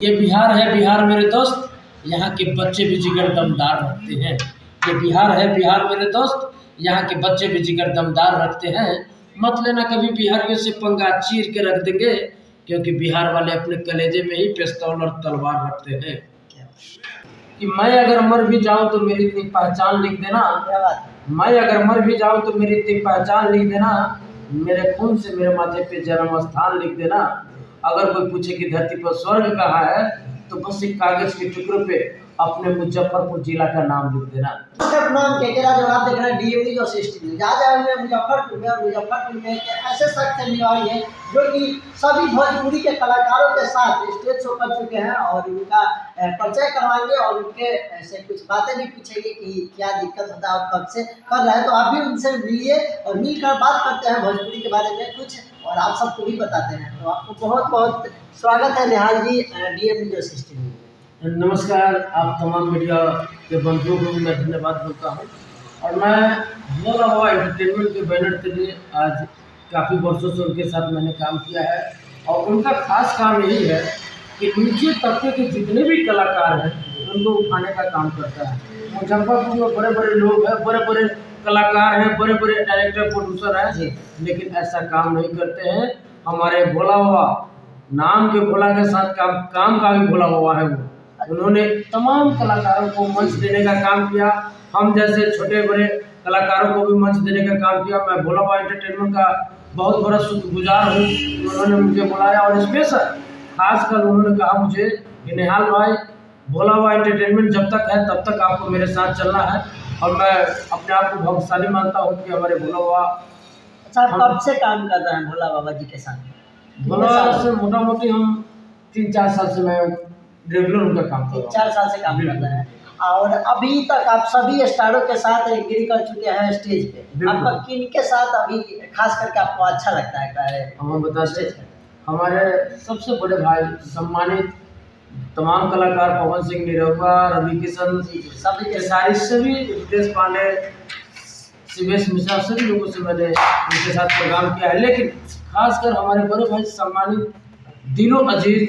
ये बिहार है बिहार मेरे दोस्त, यहाँ के बच्चे भी जिगर दमदार रखते हैं। ये बिहार है बिहार मेरे दोस्त, यहाँ के बच्चे भी जिगर दमदार रखते हैं। मत लेना कभी बिहारियों से पंगा, चीर के रख देंगे, क्योंकि बिहार वाले अपने कलेजे में ही पिस्तौल और तलवार रखते हैं। कि मैं अगर मर भी जाऊं तो मेरी इतनी पहचान लिख देना, मैं अगर मर भी जाऊं तो मेरी इतनी पहचान लिख देना, मेरे खून से मेरे माथे पे जन्म स्थान लिख देना। अगर कोई पूछे कि धरती पर स्वर्ग कहाँ है, तो बस एक कागज के टुकड़े पे अपने मुजफ्फरपुर जिला का नाम लिख देना। नाम केकेरा जो आप देख रहे हैं डीएमडी जो सिस्टम जहाँ जहाँ हुए मुजफ्फरपुर में ऐसे शख्स निवाई है जो कि सभी भोजपुरी के कलाकारों के साथ स्टेज शो कर चुके हैं और उनका परिचय करवाएंगे और उनके ऐसे कुछ बातें भी पूछेंगे कि क्या दिक्कत होता है और कब से कर रहे हैं। तो आप भी उनसे मिलिए और मिलकर बात करते हैं भोजपुरी के बारे में कुछ और आप सबको भी बताते हैं। तो आपको बहुत बहुत स्वागत है निहाल जी डीएमडी जो सिस्टम। नमस्कार, आप तमाम मीडिया के बंधुओं को मैं धन्यवाद बोलता हूँ। और मैं भोला बाबा एंटरटेनमेंट के बैनर के लिए आज काफ़ी वर्षों से उनके साथ मैंने काम किया है और उनका खास काम यही है कि नीचे तबके के जितने भी कलाकार हैं उनको उठाने का काम करता है। मुजफ्फरपुर में बड़े बड़े लोग हैं, बड़े बड़े कलाकार हैं, बड़े बड़े डायरेक्टर प्रोड्यूसर हैं, लेकिन ऐसा काम नहीं करते हैं। हमारे भोला बाबा नाम के भोला के साथ काम का भी भोला बाबा है वो। उन्होंने तमाम कलाकारों को मंच देने का काम किया, हम जैसे छोटे बड़े कलाकारों को भी मंच देने का काम किया। मैं भोला बाबा एंटरटेनमेंट का बहुत बड़ा शुक्रगुजार हूँ। उन्होंने मुझे बुलाया और स्पेशल खासकर उन्होंने कहा मुझे कि निहाल भाई, भोला बाबा एंटरटेनमेंट जब तक है तब तक आपको मेरे साथ चलना है। और मैं अपने आप को भाग्यशाली मानता हूँ कि हमारे भोला बाबा। अच्छा, कब से काम कर रहे हैं भोला बाबा जी के साथ? भोला बाबा से मोटा मोटी हम 3-4 साल से मैं रेगुलर उनका काम कर रहा हूँ। 4 साल से काम कर रहे हैं और अभी तक आप सभी स्टारों के साथ एग्री कर चुके हैं स्टेज पे। आपका किन के साथ अभी खास करके आपको अच्छा लगता है? हम बताते हैं हमारे सबसे बड़े भाई सम्मानित तमाम कलाकार पवन सिंह निरहुआ, रवि किशन, सभी के सारे सभी रितेश पांडे, शिवेश मिश्रा, सभी लोगों से मैंने उनके साथ प्रोग्राम किया है। लेकिन खासकर हमारे बड़े भाई सम्मानित दिलो अजीज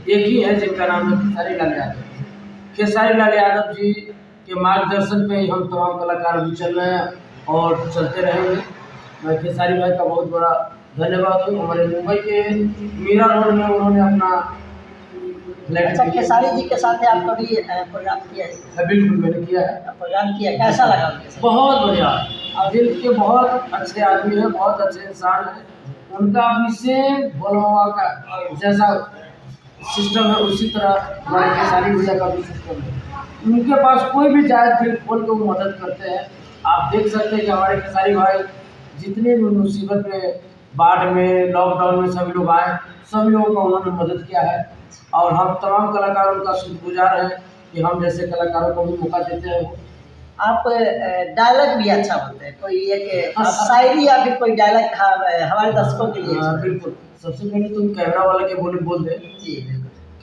एक ही है जिनका नाम है खेसारी लाल यादव। खेसारी लाल यादव जी के मार्गदर्शन पे ही हम तमाम कलाकार अभी चल रहे हैं और चलते रहेंगे। मैं खेसारी भाई का बहुत बड़ा धन्यवाद हूँ। हमारे मुंबई के मीरा रोड में उन्होंने अपना अच्छा, खेसारी जी के साथ आप कभी प्रोग्राम किया है? बिल्कुल मैंने किया है। प्रोग्राम किया, कैसा लगा उनके साथ? बहुत बढ़िया, दिल के बहुत अच्छे आदमी हैं, बहुत अच्छे इंसान हैं। उनका भी सेम भोला का जैसा सिस्टम है उसी तरह हमारे खेसारी भैया का भी सिस्टम है। उनके पास कोई भी जाए दिल खोल के वो मदद करते हैं। आप देख सकते हैं कि हमारे खेसारी भाई जितने भी मुसीबत में, बाढ़ में, लॉकडाउन में सभी लोग आए, सभी लोगों का उन्होंने मदद किया है। और हम तमाम कलाकार उनका शुक्रगुजार हैं कि हम जैसे कलाकारों को भी मौका देते हैं। आप डायलॉग भी अच्छा बोलते हैं, कोई एक शायरी या फिर कोई डायलॉग हमारे दर्शकों के लिए? बिल्कुल, सबसे पहले तुम कैमरा वाले के बोल दे जी।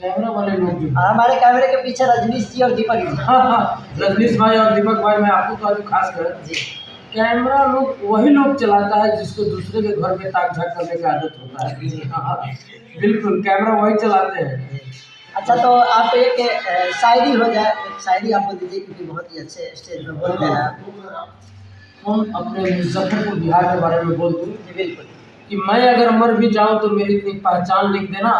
कैमरा वाले लोग जो हमारे कैमरे के पीछे रजनीश जी और दीपक जी। हाँ, रजनीश भाई और दीपक भाई, मैं आपको तो खास कर जी, कैमरा लोग वही लोग चलाता है जिसको दूसरे के घर में ताक झाक करने की आदत होता है। हाँ, बिल्कुल कैमरा वही चलाते हैं। अच्छा, तो आप एक शायरी हो जाए, एक शायरी आप बोल दीजिए क्योंकि बहुत ही अच्छे स्टेज में बोलते हैं। हम अपने मुजफ्फरपुर बिहार के बारे में बोल दूँ? बिल्कुल। कि मैं अगर मर भी जाऊँ तो मेरी इतनी पहचान लिख देना,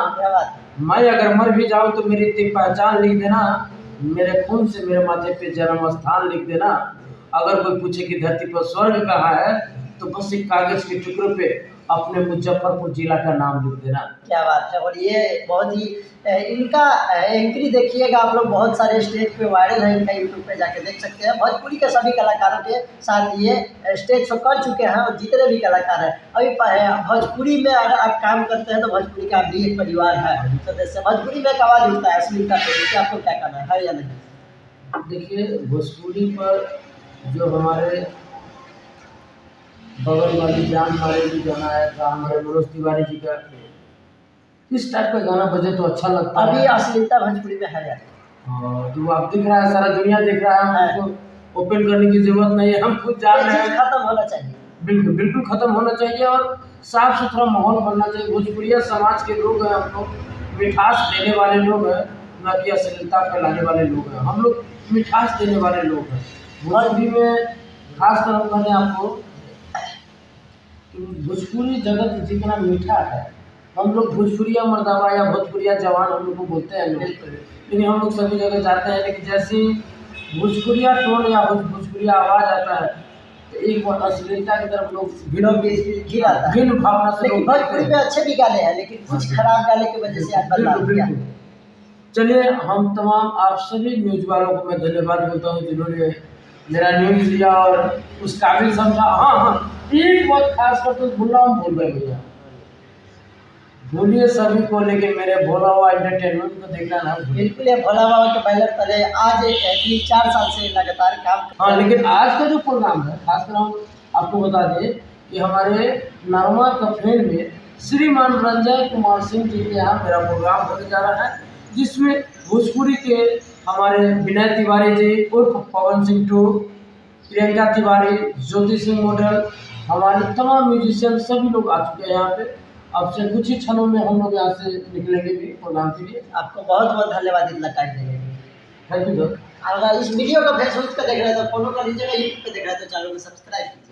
मैं अगर मर भी जाऊँ तो मेरी इतनी पहचान लिख देना, मेरे खून से मेरे माथे पे जन्म स्थान लिख देना। अगर कोई पूछे कि धरती पर स्वर्ग कहाँ है, तो बस एक कागज के टुकड़े पे अपने मुजफ्फरपुर जिला का नाम लिख देना। क्या बात है। और ये बहुत ही इनका एंट्री देखिएगा आप लोग, बहुत सारे स्टेज पे वायरल है, इनका यूट्यूब पे जाके देख सकते हैं। भोजपुरी के सभी कलाकारों के साथ ये स्टेज शो कर चुके हैं और जितने भी कलाकार हैं अभी भोजपुरी में अगर आप काम करते हैं तो भोजपुरी का भी एक परिवार है सदस्य। भोजपुरी में एक आवाज़ उठता है अश्लीलता पे, आपको क्या करना है या नहीं? देखिए, भोजपुरी पर जो हमारे बगल वाली जान मारे जी गाना आया था हमारे मनोज तिवारी जी का, इस टाइप का गाना बजे तो अच्छा लगता है। अभी अश्लीलता भोजपुरी में है यार। हाँ, तो आप दिख रहा है, सारा दुनिया देख रहा है, हमको ओपन करने की जरूरत नहीं है, हम खुद जान रहे हैं। खत्म होना चाहिए, बिल्कुल खत्म होना चाहिए और साफ सुथरा माहौल बनना चाहिए। भोजपुरिया समाज के लोग हैं हम लोग, मिठास देने वाले लोग हैं, ना कि अश्लीलता फैलाने वाले लोग हैं। हम लोग मिठास देने वाले लोग हैं। भोजपुरी में खास कर मैंने आपको भोजपुरी जगत जितना मीठा है, हम लोग भोजपुरिया मर्दावा या भोजपुरिया जवान हम लोग को बोलते हैं लोग, लेकिन हम लोग सभी जगह जाते हैं, लेकिन जैसे भोजपुरिया टोन या भोजपुरिया आवाज़ आता है तो एक बार अश्लीलता की तरफ लोग लोग घिर आता है। भिन्न भावना से लेकिन लोग भोजपुरी में अच्छे भी गाने हैं, लेकिन कुछ खराब गाने की वजह से आज बदलाव बिल्कुल किया। बिल्कुल। चलिए, हम तमाम आप सभी न्यूज़ वालों को मैं धन्यवाद बोलता हूँ जिन्होंने मेरा न्यूज़ लिया और उस काबिल समझा। हाँ हाँ, एक बात खास कर तो भूल गए भैया, भूलिए सभी को, लेकिन मेरे भोला हुआ एंटरटेनमेंट को देखना ना भूलिए। बिल्कुल, ये भोला बाबा के बैनर तले आज एटली 4 साल से लगातार काम हाँ, लेकिन आज का जो प्रोग्राम है, खासकर हम आपको बता दें कि हमारे नरमा कफेल में श्रीमान रंजय कुमार सिंह जी के यहाँ मेरा प्रोग्राम होने जा रहा है, जिसमें भोजपुरी के हमारे विनय तिवारी जी उर्फ पवन सिंह टू, प्रियंका तिवारी, ज्योति सिंह मॉडल, हमारे तमाम म्यूजिशियन सभी लोग आ चुके हैं यहाँ पे। अब से कुछ ही क्षणों में हम लोग यहाँ से निकलेंगे भी प्रोग्राम के लिए। आपको बहुत बहुत धन्यवाद इतना टाइम देने के लिए। Thank you sir. अगर इस वीडियो को फेसबुक पे देख रहे हैं तो फॉलो कर लीजिएगा, यूट्यूब पे देख रहे हैं तो चैनल को सब्सक्राइब कीजिए।